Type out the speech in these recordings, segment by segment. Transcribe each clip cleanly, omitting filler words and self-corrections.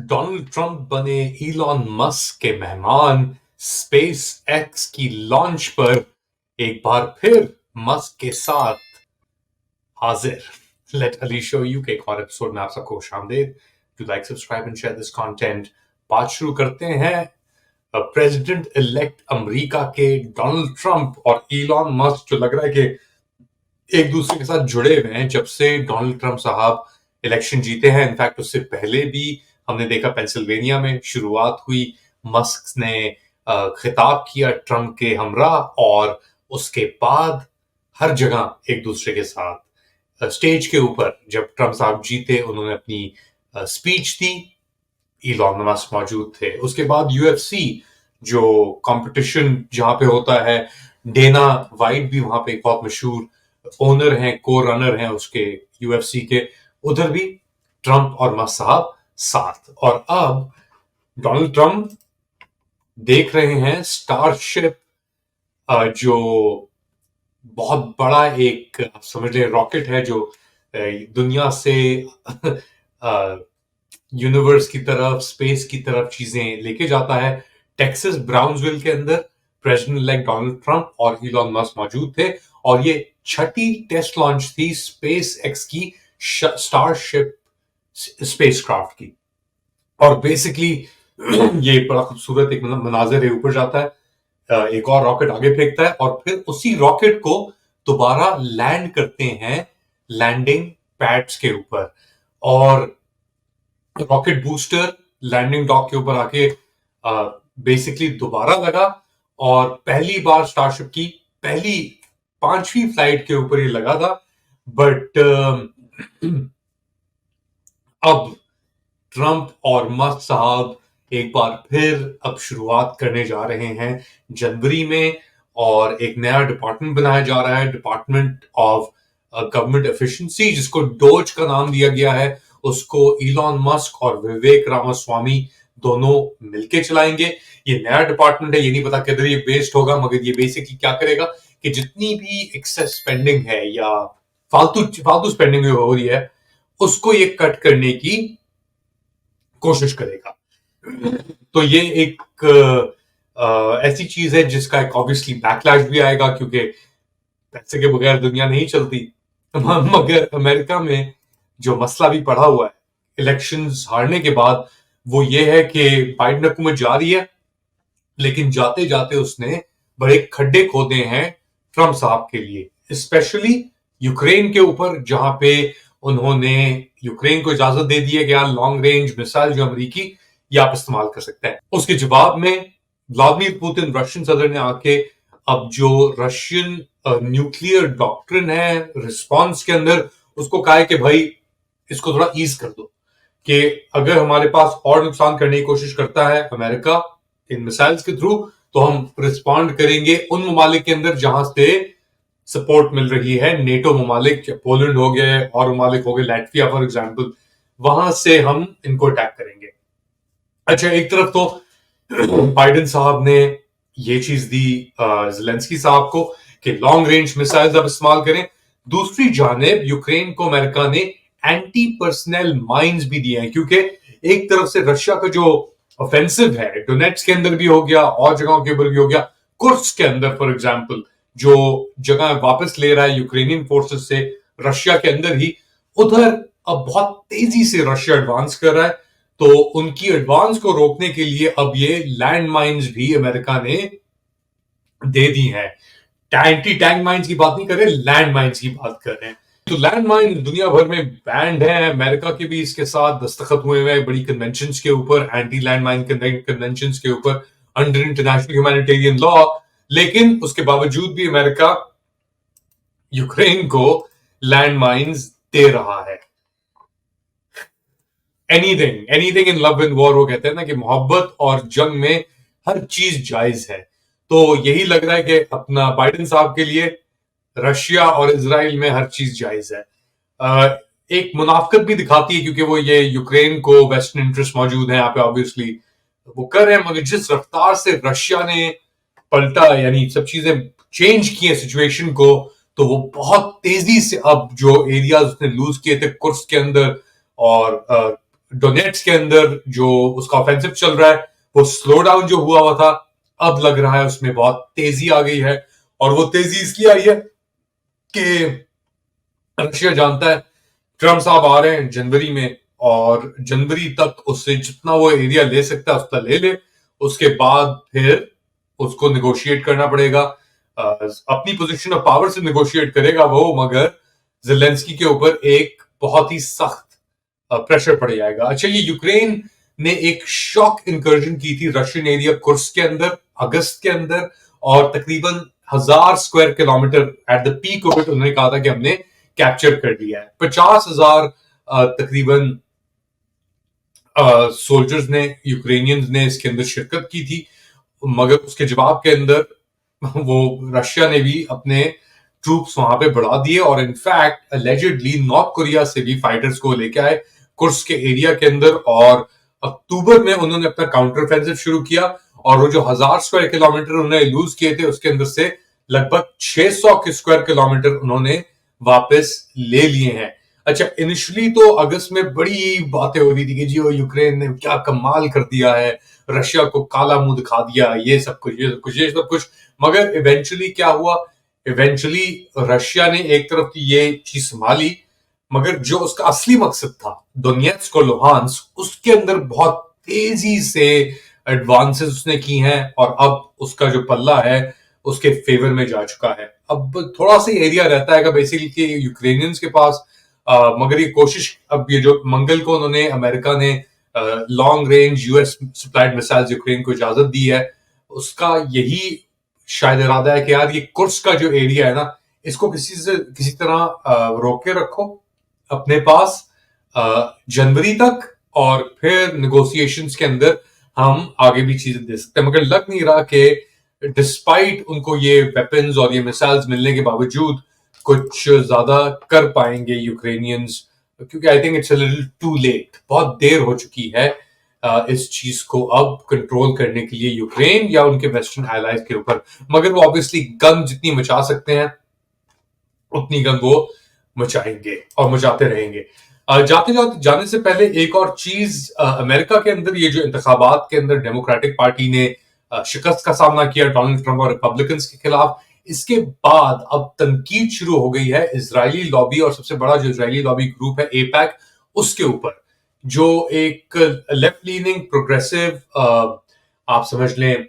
Donald Trump बने Elon Musk के मेहमान। स्पेस एक्स की लॉन्च पर एक बार फिर मस्क के साथ हाजिर। लेट अली शो यू के एक और एपिसोड में आप सबको खुशामदीद। To like, subscribe and share this content. बात शुरू करते हैं प्रेसिडेंट इलेक्ट अमेरिका के डोनाल्ड ट्रंप और इलॉन मस्क, जो लग रहा है कि एक दूसरे के साथ जुड़े हुए हैं जब से डोनाल्ड ट्रंप साहब इलेक्शन जीते हैं। इनफैक्ट उससे पहले भी हमने देखा पेंसिल्वेनिया में शुरुआत हुई, मस्क ने खिताब किया ट्रंप के हमरा, और उसके बाद हर जगह एक दूसरे के साथ स्टेज के ऊपर जब ट्रंप साहब जीते उन्होंने अपनी स्पीच दी, इलॉन मस्क मौजूद थे। उसके बाद यूएफसी जो कंपटीशन जहां पे होता है, डेना वाइट भी वहां पे एक बहुत मशहूर ओनर हैं, को रनर हैं उसके यूएफसी के, उधर भी ट्रंप और मस्क साहब साथ। और अब डोनाल्ड ट्रंप देख रहे हैं स्टारशिप, जो बहुत बड़ा एक समझ लें रॉकेट है जो दुनिया से यूनिवर्स की तरफ, स्पेस की तरफ चीजें लेके जाता है। टेक्सास ब्राउन्सविल के अंदर प्रेसिडेंट इलेक्ट डोनाल्ड ट्रंप और इलॉन मस्क मौजूद थे, और ये छठी टेस्ट लॉन्च थी स्पेस एक्स की, स्टारशिप स्पेसक्राफ्ट की। और बेसिकली ये बड़ा खूबसूरत एक मनाजर है, ऊपर जाता है, एक और रॉकेट आगे फेंकता है, और फिर उसी रॉकेट को दोबारा लैंड करते हैं लैंडिंग पैड्स के ऊपर। और रॉकेट बूस्टर लैंडिंग डॉक के ऊपर आके बेसिकली दोबारा लगा, और पहली बार स्टारशिप की पहली 5वीं फ्लाइट के ऊपर ये लगा था। बट अब ट्रंप और मस्क साहब एक बार फिर अब शुरुआत करने जा रहे हैं जनवरी में, और एक नया डिपार्टमेंट बनाया जा रहा है, डिपार्टमेंट ऑफ गवर्नमेंट एफिशिएंसी, जिसको डोज का नाम दिया गया है। उसको इलॉन मस्क और विवेक रामास्वामी दोनों मिलके चलाएंगे। ये नया डिपार्टमेंट है, ये नहीं पता किधर ये बेस्ड होगा, मगर ये बेसिकली क्या करेगा कि जितनी भी एक्सेस स्पेंडिंग है या फालतू स्पेंडिंग हो रही है, उसको ये कट करने की कोशिश करेगा। तो ये एक ऐसी चीज है जिसका एक ऑब्वियसली बैकलैश भी आएगा, क्योंकि पैसे के बगैर दुनिया नहीं चलती। मगर अमेरिका में जो मसला भी पड़ा हुआ है इलेक्शंस हारने के बाद, वो ये है कि बाइडेन हुकूमत जा रही है, लेकिन जाते जाते उसने बड़े खड्डे खोदे हैं ट्रंप साहब के लिए, स्पेशली यूक्रेन के ऊपर, जहां पे उन्होंने यूक्रेन को इजाजत दे दी है कि लॉन्ग रेंज मिसाइल जो अमेरिकी, ये आप इस्तेमाल कर सकते हैं। उसके जवाब में व्लादिमीर पुतिन रशियन सदर ने आके अब जो रशियन न्यूक्लियर डॉक्ट्रिन है रिस्पॉन्स के अंदर, उसको कहा है कि भाई इसको थोड़ा ईज कर दो, कि अगर हमारे पास और नुकसान करने की कोशिश करता है अमेरिका इन मिसाइल्स के थ्रू, तो हम रिस्पॉन्ड करेंगे उन ममालिक के अंदर जहां से सपोर्ट मिल रही है, नेटो ममालिक, पोलैंड हो गए और ममालिक हो गए, लैटविया फॉर एग्जांपल, वहां से हम इनको अटैक करेंगे। अच्छा, एक तरफ तो बाइडेन साहब ने ये चीज दी ज़ेलेंस्की साहब को कि लॉन्ग रेंज मिसाइल्स अब इस्तेमाल करें। दूसरी जानिब यूक्रेन को अमेरिका ने एंटी पर्सनल माइन्स भी दिए हैं, क्योंकि एक तरफ से रशिया का जो ऑफेंसिव है डोनेट्स के अंदर भी हो गया और जगहों के ऊपर भी हो गया, कुर्स्क के अंदर फॉर एग्जांपल जो जगह वापस ले रहा है यूक्रेनियन फोर्सेस से रशिया के अंदर ही, उधर अब बहुत तेजी से रशिया एडवांस कर रहा है। तो उनकी एडवांस को रोकने के लिए अब ये लैंड माइन्स भी अमेरिका ने दे दी हैं। एंटी टैंक माइन्स की बात नहीं कर रहे, लैंड माइन्स की बात कर रहे हैं। तो लैंड माइन दुनिया भर में बैंड है, अमेरिका के भी इसके साथ दस्तखत हुए हैं बड़ी कन्वेंशंस के ऊपर, एंटी लैंड माइन कन्वेंशंस के ऊपर अंडर इंटरनेशनल ह्यूमैनिटेरियन लॉ। लेकिन उसके बावजूद भी अमेरिका यूक्रेन को लैंड माइन्स दे रहा है। Anything in love and war, वो कहते हैं ना कि मोहब्बत और जंग में हर चीज जायज है। तो यही लग रहा है कि अपना बाइडेन साहब के लिए रशिया और इजराइल में हर चीज जायज है। एक मुनाफकत भी दिखाती है, क्योंकि वो ये यूक्रेन को वेस्टर्न इंटरेस्ट मौजूद है यहाँ पे, ऑब्वियसली वो कर रहे हैं, मगर जिस रफ्तार से रशिया ने पलटा, यानी सब चीजें चेंज की है सिचुएशन को, तो वो बहुत तेजी से अब जो एरियाज उसने लूज किए थे कुर्स्क के अंदर और डोनेट्स के अंदर जो उसका ऑफेंसिव चल रहा है, वो स्लो डाउन जो हुआ था, अब लग रहा है उसमें बहुत तेजी आ गई है। और वो तेजी इसलिए आई है कि रशिया जानता है ट्रम्प साहब आ रहे हैं जनवरी में, और जनवरी तक उससे जितना वो एरिया ले सकता है उतना ले ले, उसके बाद फिर उसको निगोशिएट करना पड़ेगा। अपनी पोजीशन ऑफ पावर से निगोशिएट करेगा वो, मगर जेलेंस्की के ऊपर एक बहुत ही सख्त प्रेशर पड़ जाएगा। अच्छा, ये यूक्रेन ने एक शॉक इंकर्जन की थी रशियन एरिया कुर्स्क के अंदर अगस्त के अंदर, और तकरीबन 1000 square kilometre at the peak of it उन्होंने कहा था कि हमने कैप्चर कर लिया है। 50,000 तकरीबन सोल्जर्स ने, यूक्रेनियंस ने इसके अंदर शिरकत की थी, मगर उसके जवाब के अंदर वो रशिया ने भी अपने ट्रूप्स वहां पे बढ़ा दिए, और इनफैक्ट अलेजिडली नॉर्थ कोरिया से भी फाइटर्स को लेके आए कुर्स्क के एरिया के अंदर, और अक्टूबर में उन्होंने अपना काउंटर ऑफेंसिव शुरू किया, और वो जो 1000 स्क्वायर किलोमीटर उन्होंने लूज किए थे उसके अंदर से लगभग 600 स्क्वायर किलोमीटर उन्होंने वापस ले लिए हैं। अच्छा, इनिशियली तो अगस्त में बड़ी बातें हो रही थी कि जी वो यूक्रेन ने क्या कमाल कर दिया है, रशिया को काला मुंह दिखा दिया, ये सब कुछ ये सब कुछ ये सब कुछ। मगर इवेंचुअली क्या हुआ, इवेंचुअली रशिया ने एक तरफ ये चीज संभाली, मगर जो उसका असली मकसद था दोनेत्स्क और लुहांस्क, उसके अंदर बहुत तेजी से एडवांसेस उसने की हैं, और अब उसका जो पल्ला है उसके फेवर में जा चुका है। अब थोड़ा सा एरिया रहता है बेसिकली यूक्रेनियंस के पास, मगर ये कोशिश, अब ये जो मंगल को उन्होंने, अमेरिका ने long range US supplied missiles Ukraine को इजाजत दी है, उसका यही शायद इरादा है कि यार ये कुर्स्क का जो एरिया है ना, इसको किसी तरह रोके रखो अपने पास जनवरी तक, और फिर निगोशिएशंस के अंदर हम आगे भी चीजें दे सकते हैं। मगर लग नहीं रहा कि डिस्पाइट उनको ये वेपन्स और ये मिसाइल्स मिलने के बावजूद कुछ ज्यादा कर पाएंगे यूक्रेनियंस, क्योंकि I think it's a little too late, बहुत देर हो चुकी है इस चीज को अब कंट्रोल करने के लिए यूक्रेन या उनके वेस्टर्न एलाइज के ऊपर। मगर वो ऑब्वियसली गन जितनी मचा सकते हैं उतनी गन वो मचाएंगे और मचाते रहेंगे। जाते जाते जाने से पहले एक और चीज, अमेरिका के अंदर ये जो इंतखाबात के अंदर डेमोक्रेटिक पार्टी ने शिकस्त का सामना किया डोनाल्ड ट्रंप और रिपब्लिकन्स के खिलाफ, इसके बाद अब तनकीद शुरू हो गई है इजरायली लॉबी, और सबसे बड़ा जो इजरायली लॉबी ग्रुप है एपैक, उसके ऊपर, जो एक लेफ्ट लीनिंग प्रोग्रेसिव, आप समझ लें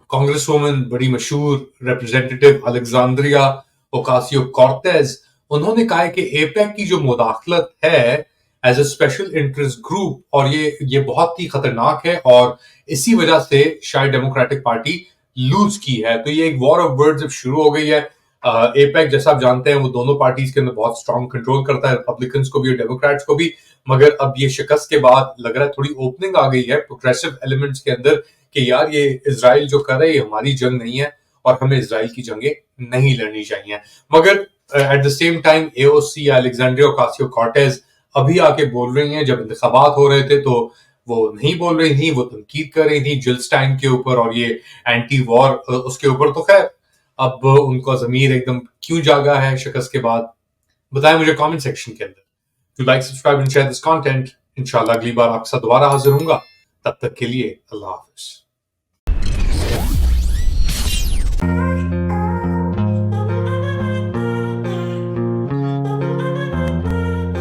कांग्रेस वुमन, बड़ी मशहूर रिप्रेजेंटेटिव अलेक्जेंड्रिया ओकासियो कॉर्टेज, उन्होंने कहा है कि एपेक की जो मुदाखलत है as a special interest group, और ये बहुत ही खतरनाक है, और इसी वजह से शायद डेमोक्रेटिक पार्टी लूज की है। तो ये एक वॉर ऑफ वर्ड्स अब शुरू हो गई है। एपेक, जैसा आप जानते हैं, वो दोनों पार्टीज के अंदर बहुत स्ट्रॉन्ग कंट्रोल करता है, रिपब्लिकन्स को भी और डेमोक्रेट्स को भी। मगर अब ये शिकस्त के बाद लग रहा है थोड़ी ओपनिंग आ गई है प्रोग्रेसिव एलिमेंट्स के अंदर कि यार ये इजराइल जो कर रहा है ये हमारी जंग नहीं है, और हमें इजराइल की जंगें नहीं लड़नी चाहिए। मगर at the same time AOC या अलेक्जेंड्रिया ओकासियो कॉर्टेज अभी आके बोल रही हैं, जब इंतखाबात हो रहे थे तो वो नहीं बोल रही थी, वो तनकीद कर रही थी जिलस्टाइन के ऊपर और ये एंटी वॉर उसके ऊपर। तो खैर, अब उनका जमीर एकदम क्यों जागा है शिकस्त के बाद, बताएं मुझे कमेंट सेक्शन के अंदर। To like, subscribe and share this content. इंशाल्लाह अगली बार आपके साथ दोबारा हाजिर होऊंगा, तब तक के लिए अल्लाह हाफिज।